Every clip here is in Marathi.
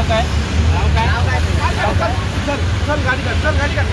नाव काय? चल गाडी काढ.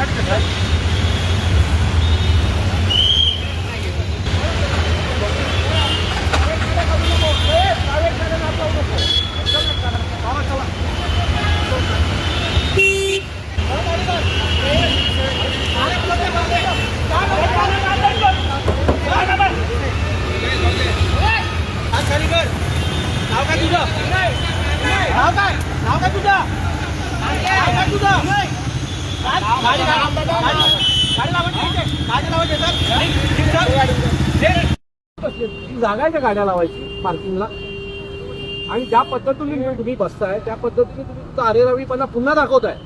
जागा आहे गाड्या लावायची पार्किंगला आणि ज्या पद्धतीने तुम्ही बसताय त्या पद्धतीने तुम्ही तुमचा अरेरावीपणा पुन्हा दाखवताय.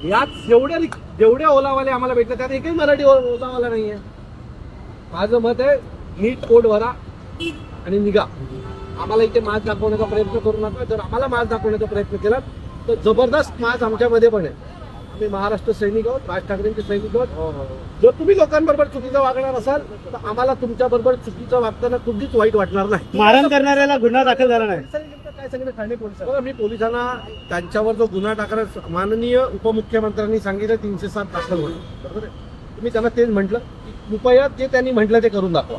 यात जेवढे ओलावाले आम्हाला भेटले त्यात एकही मराठी ओलावाला नाहीये. माझं मत आहे नीट कोड भरा आणि निघा. आम्हाला इथे माज दाखवण्याचा प्रयत्न करू नका. जर आम्हाला माज दाखवण्याचा प्रयत्न केला तर जबरदस्त माज आमच्यामध्ये पण आहे. आम्ही महाराष्ट्र सैनिक आहोत, राज ठाकरेंचे सैनिक आहोत. जर तुम्ही लोकांबरोबर चुकीचं वागणार असाल तर आम्हाला तुमच्या बरोबर चुकीचं वागताना कुठलीच वाईट वाटणार नाही. मारहाण करणाऱ्याला गुन्हा दाखल झाला नाही. काय सांगितलं ठाणे पोलिसांना? मी पोलिसांना त्यांच्यावर जो गुन्हा टाकण्यास माननीय उपमुख्यमंत्र्यांनी सांगितलं 307 दाखल होईल. बरोबर आहे. तुम्ही त्यांना तेच म्हटलं की कृपया जे त्यांनी म्हटलं ते करून दाखवा.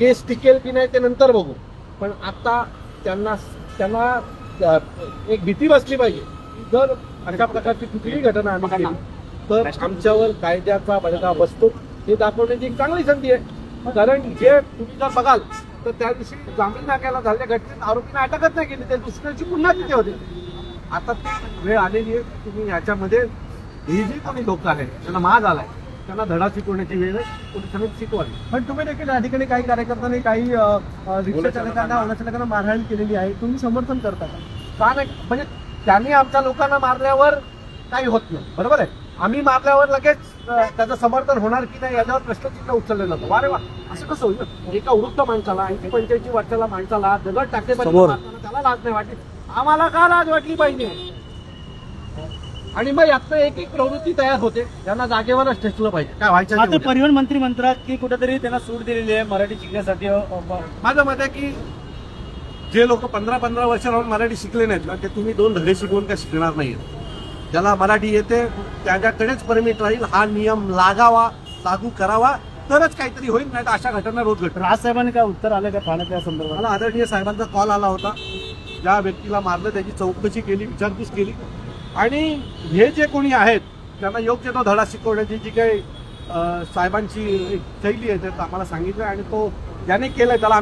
केस टिकेल की नाही ते नंतर बघू. पण आता त्यांना एक भीती बसली पाहिजे की जर अशा प्रकारची कुठलीही घटना आम्ही केली तर आमच्यावर कायद्याचा बडगा बसतो हे दाखवण्याची एक चांगली संधी आहे. कारण जे तुम्ही जर बघाल तर त्या दिवशी जामीन नाक्याला झालेल्या घटनेत आरोपींना अटकच नाही केली. त्या दुसऱ्या दिवशी पुन्हा तिथे होते. आता ती वेळ आलेली आहे. तुम्ही ह्याच्यामध्ये ही जी कोणी लोक आहेत त्यांना माज आलाय त्यांना धडा शिकवण्याची वेळ आहे. पोलिसांनी शिकवावी. पण तुम्ही देखील या ठिकाणी काही कार्यकर्त्यांनी काही रिक्षा चालकांना ओला चालकांना मारहाण केलेली आहे. तुम्ही समर्थन करता का नाही? म्हणजे त्यांनी आमच्या लोकांना मारल्यावर काही होत नाही. बरोबर आहे. आम्ही मारल्यावर लगेच त्याचं समर्थन होणार की नाही याच्यावर प्रश्नचिन्ह उचललं जातं. वा रे वा, असं कसं होईल? एका वृद्ध माणसाला 80-85 वर्षाला माणसाला दगड टाकले पाहिजे त्याला लाज नाही वाटली. आम्हाला का लाज वाटली पाहिजे? आणि मग यातनं एक प्रवृत्ती तयार होते ज्यांना जागेवरच ठेचलं पाहिजे. काय व्हायचं? आता परिवहन मंत्री म्हणतात की कुठेतरी त्यांना सूट दिलेली आहे मराठी शिकण्यासाठी. माझं मत आहे की जे लोक 15-15 वर्ष राहून मराठी शिकले नाहीत ना ते तुम्ही 2 धडे शिकवून काय शिकणार नाही. ज्याला मराठी येते त्याच्याकडेच परमिट राहील. हा नियम लागू करावा तरच काहीतरी होईल. नाही तर अशा घटना रोज घडतात. राजसाहेबांनी काय उत्तर आलं का ठाण्यात या संदर्भात? मला आदरणीय साहेबांचा कॉल आला होता. ज्या व्यक्तीला मारलं त्याची चौकशी केली, विचारपूस केली आणि हे जे कोणी आहेत त्यांना योग्य तो धडा शिकवण्याची जी काही साहेबांची शैली आहे ते आम्हाला सांगितलं आणि तो ज्याने केलाय त्याला आम्ही